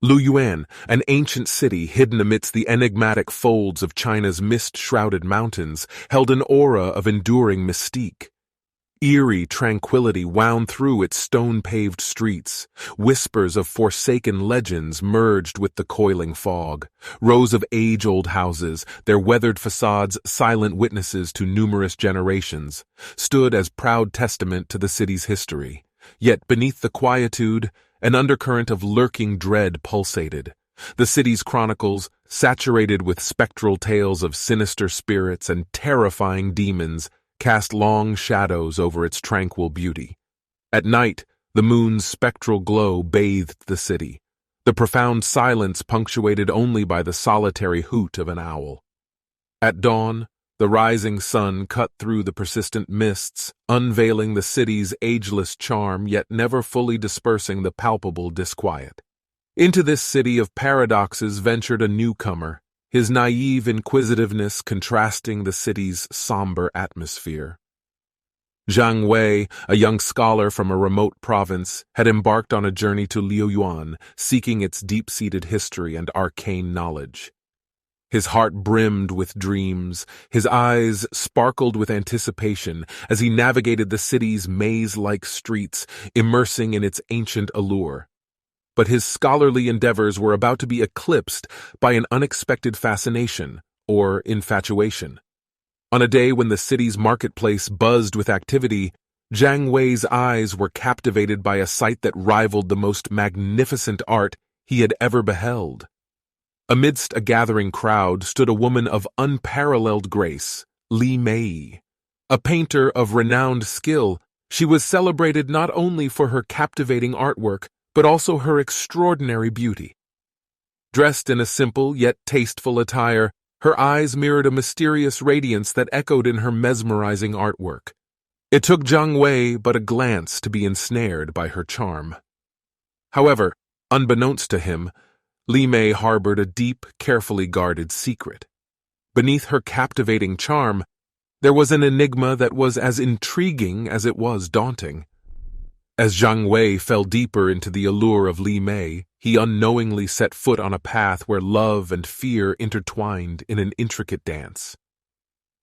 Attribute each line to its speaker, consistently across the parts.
Speaker 1: Liuyan, an ancient city hidden amidst the enigmatic folds of China's mist-shrouded mountains, held an aura of enduring mystique. Eerie tranquility wound through its stone-paved streets. Whispers of forsaken legends merged with the coiling fog. Rows of age-old houses, their weathered facades silent witnesses to numerous generations, stood as proud testament to the city's history. Yet beneath the quietude, an undercurrent of lurking dread pulsated. The city's chronicles, saturated with spectral tales of sinister spirits and terrifying demons, cast long shadows over its tranquil beauty. At night, the moon's spectral glow bathed the city, the profound silence punctuated only by the solitary hoot of an owl. At dawn, the rising sun cut through the persistent mists, unveiling the city's ageless charm yet never fully dispersing the palpable disquiet. Into this city of paradoxes ventured a newcomer, his naive inquisitiveness contrasting the city's somber atmosphere. Zhang Wei, a young scholar from a remote province, had embarked on a journey to Liuyan, seeking its deep-seated history and arcane knowledge. His heart brimmed with dreams, his eyes sparkled with anticipation as he navigated the city's maze-like streets, immersing in its ancient allure. But his scholarly endeavors were about to be eclipsed by an unexpected fascination, or infatuation. On a day when the city's marketplace buzzed with activity, Zhang Wei's eyes were captivated by a sight that rivaled the most magnificent art he had ever beheld. Amidst a gathering crowd stood a woman of unparalleled grace, Li Mei. A painter of renowned skill, she was celebrated not only for her captivating artwork, but also her extraordinary beauty. Dressed in a simple yet tasteful attire, her eyes mirrored a mysterious radiance that echoed in her mesmerizing artwork. It took Zhang Wei but a glance to be ensnared by her charm. However, unbeknownst to him, Li Mei harbored a deep, carefully guarded secret. Beneath her captivating charm, there was an enigma that was as intriguing as it was daunting. As Zhang Wei fell deeper into the allure of Li Mei, he unknowingly set foot on a path where love and fear intertwined in an intricate dance.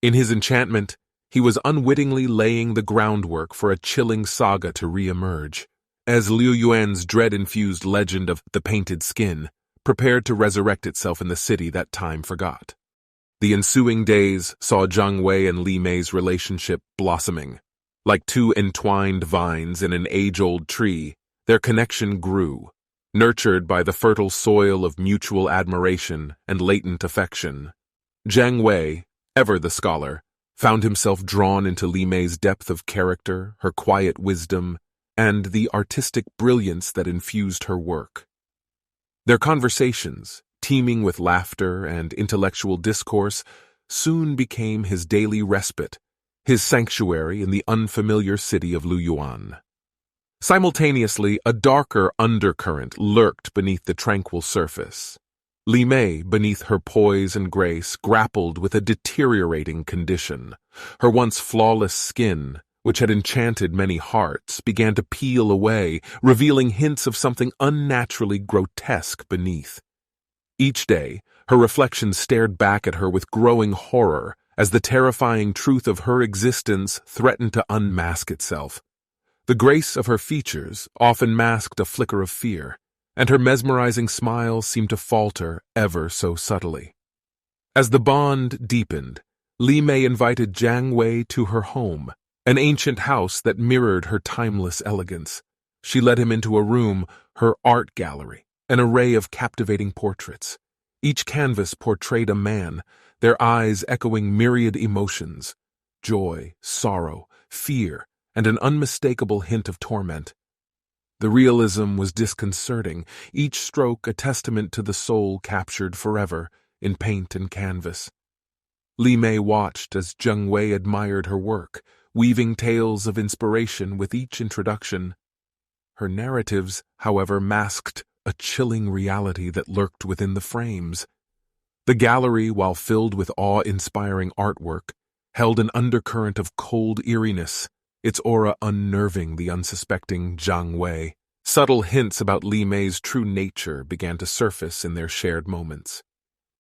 Speaker 1: In his enchantment, he was unwittingly laying the groundwork for a chilling saga to re-emerge, as Liuyan's dread-infused legend of the painted skin prepared to resurrect itself in the city that time forgot. The ensuing days saw Zhang Wei and Li Mei's relationship blossoming. Like two entwined vines in an age-old tree, their connection grew, nurtured by the fertile soil of mutual admiration and latent affection. Zhang Wei, ever the scholar, found himself drawn into Li Mei's depth of character, her quiet wisdom, and the artistic brilliance that infused her work. Their conversations, teeming with laughter and intellectual discourse, soon became his daily respite, his sanctuary in the unfamiliar city of Liuyan. Simultaneously, a darker undercurrent lurked beneath the tranquil surface. Li Mei, beneath her poise and grace, grappled with a deteriorating condition. Her once flawless skin, which had enchanted many hearts, began to peel away, revealing hints of something unnaturally grotesque beneath. Each day, her reflection stared back at her with growing horror as the terrifying truth of her existence threatened to unmask itself. The grace of her features often masked a flicker of fear, and her mesmerizing smile seemed to falter ever so subtly. As the bond deepened, Li Mei invited Zhang Wei to her home, an ancient house that mirrored her timeless elegance. She led him into a room, her art gallery, an array of captivating portraits. Each canvas portrayed a man, their eyes echoing myriad emotions: joy, sorrow, fear, and an unmistakable hint of torment. The realism was disconcerting, each stroke a testament to the soul captured forever in paint and canvas. Li Mei watched as Zhang Wei admired her work, weaving tales of inspiration with each introduction. Her narratives, however, masked a chilling reality that lurked within the frames. The gallery, while filled with awe-inspiring artwork, held an undercurrent of cold eeriness, its aura unnerving the unsuspecting Zhang Wei. Subtle hints about Li Mei's true nature began to surface in their shared moments.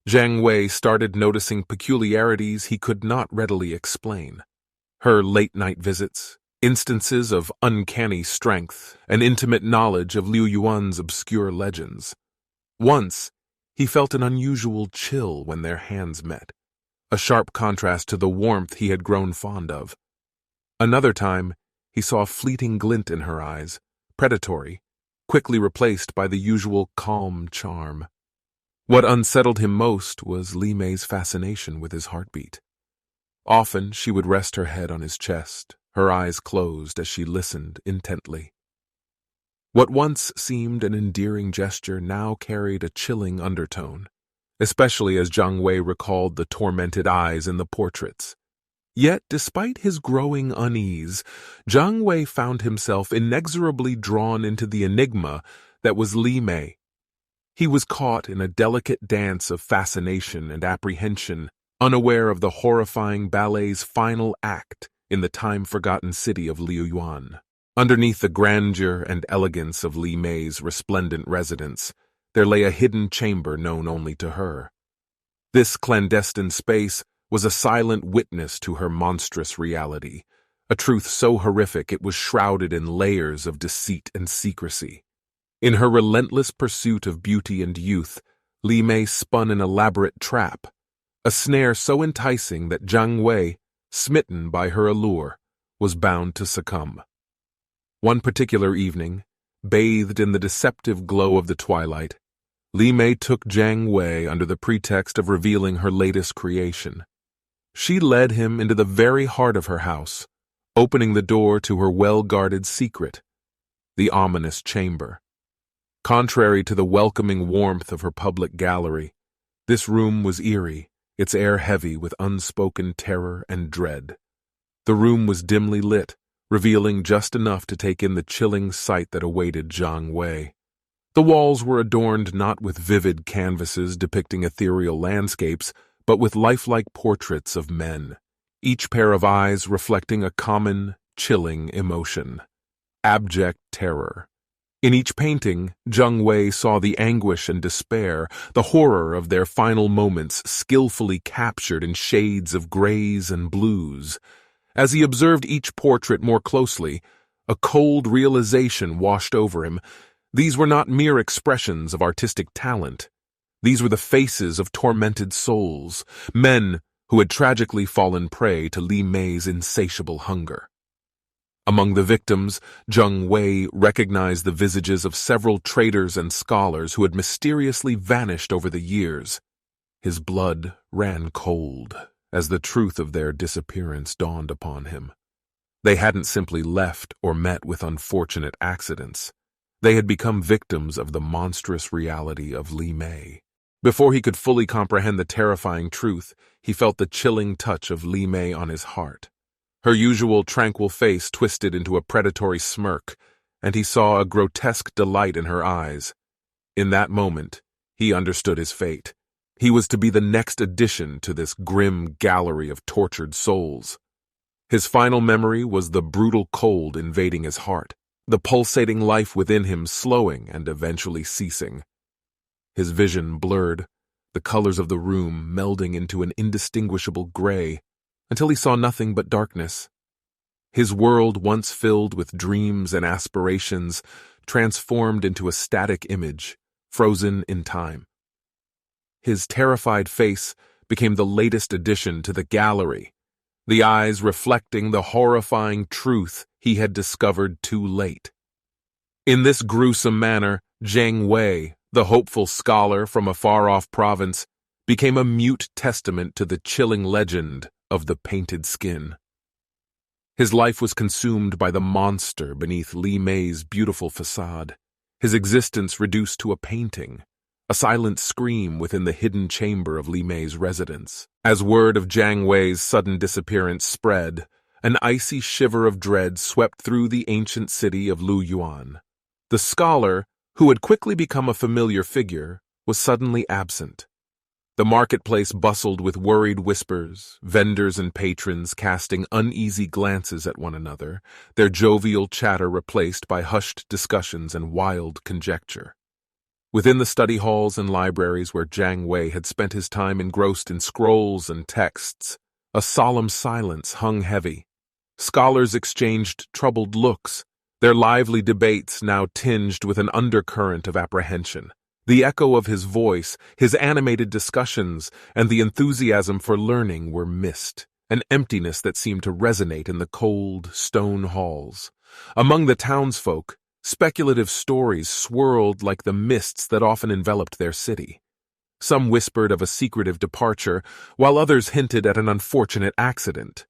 Speaker 1: Zhang Wei started noticing peculiarities he could not readily explain. Her late-night visits, instances of uncanny strength, and intimate knowledge of Liuyan's obscure legends. Once, he felt an unusual chill when their hands met, a sharp contrast to the warmth he had grown fond of. Another time, he saw a fleeting glint in her eyes, predatory, quickly replaced by the usual calm charm. What unsettled him most was Li Mei's fascination with his heartbeat. Often she would rest her head on his chest, her eyes closed as she listened intently. What once seemed an endearing gesture now carried a chilling undertone, especially as Zhang Wei recalled the tormented eyes in the portraits. Yet, despite his growing unease, Zhang Wei found himself inexorably drawn into the enigma that was Li Mei. He was caught in a delicate dance of fascination and apprehension, unaware of the horrifying ballet's final act in the time-forgotten city of Liuyan. Underneath the grandeur and elegance of Li Mei's resplendent residence, there lay a hidden chamber known only to her. This clandestine space was a silent witness to her monstrous reality, a truth so horrific it was shrouded in layers of deceit and secrecy. In her relentless pursuit of beauty and youth, Li Mei spun an elaborate trap, a snare so enticing that Zhang Wei, smitten by her allure, was bound to succumb. One particular evening, bathed in the deceptive glow of the twilight, Li Mei took Zhang Wei under the pretext of revealing her latest creation. She led him into the very heart of her house, opening the door to her well-guarded secret, the ominous chamber. Contrary to the welcoming warmth of her public gallery, this room was eerie, its air heavy with unspoken terror and dread. The room was dimly lit, revealing just enough to take in the chilling sight that awaited Zhang Wei. The walls were adorned not with vivid canvases depicting ethereal landscapes, but with lifelike portraits of men, each pair of eyes reflecting a common, chilling emotion: abject terror. In each painting, Zhang Wei saw the anguish and despair, the horror of their final moments skillfully captured in shades of grays and blues. As he observed each portrait more closely, a cold realization washed over him. These were not mere expressions of artistic talent. These were the faces of tormented souls, men who had tragically fallen prey to Li Mei's insatiable hunger. Among the victims, Zhang Wei recognized the visages of several traders and scholars who had mysteriously vanished over the years. His blood ran cold as the truth of their disappearance dawned upon him. They hadn't simply left or met with unfortunate accidents. They had become victims of the monstrous reality of Li Mei. Before he could fully comprehend the terrifying truth, he felt the chilling touch of Li Mei on his heart. Her usual tranquil face twisted into a predatory smirk, and he saw a grotesque delight in her eyes. In that moment, he understood his fate. He was to be the next addition to this grim gallery of tortured souls. His final memory was the brutal cold invading his heart, the pulsating life within him slowing and eventually ceasing. His vision blurred, the colors of the room melding into an indistinguishable gray, until he saw nothing but darkness. His world, once filled with dreams and aspirations, transformed into a static image, frozen in time. His terrified face became the latest addition to the gallery, the eyes reflecting the horrifying truth he had discovered too late. In this gruesome manner, Zhang Wei, the hopeful scholar from a far-off province, became a mute testament to the chilling legend of the painted skin. His life was consumed by the monster beneath Li Mei's beautiful facade, his existence reduced to a painting, a silent scream within the hidden chamber of Li Mei's residence. As word of Zhang Wei's sudden disappearance spread, an icy shiver of dread swept through the ancient city of Liuyan. The scholar, who had quickly become a familiar figure, was suddenly absent. The marketplace bustled with worried whispers, vendors and patrons casting uneasy glances at one another, their jovial chatter replaced by hushed discussions and wild conjecture. Within the study halls and libraries where Zhang Wei had spent his time engrossed in scrolls and texts, a solemn silence hung heavy. Scholars exchanged troubled looks, their lively debates now tinged with an undercurrent of apprehension. The echo of his voice, his animated discussions, and the enthusiasm for learning were missed, an emptiness that seemed to resonate in the cold, stone halls. Among the townsfolk, speculative stories swirled like the mists that often enveloped their city. Some whispered of a secretive departure, while others hinted at an unfortunate accident.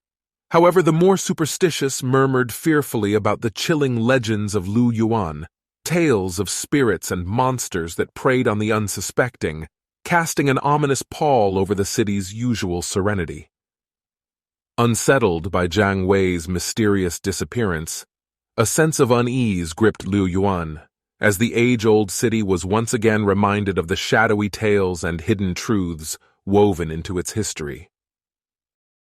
Speaker 1: However, the more superstitious murmured fearfully about the chilling legends of Liuyan, tales of spirits and monsters that preyed on the unsuspecting, casting an ominous pall over the city's usual serenity. Unsettled by Zhang Wei's mysterious disappearance, a sense of unease gripped Liuyan, as the age-old city was once again reminded of the shadowy tales and hidden truths woven into its history.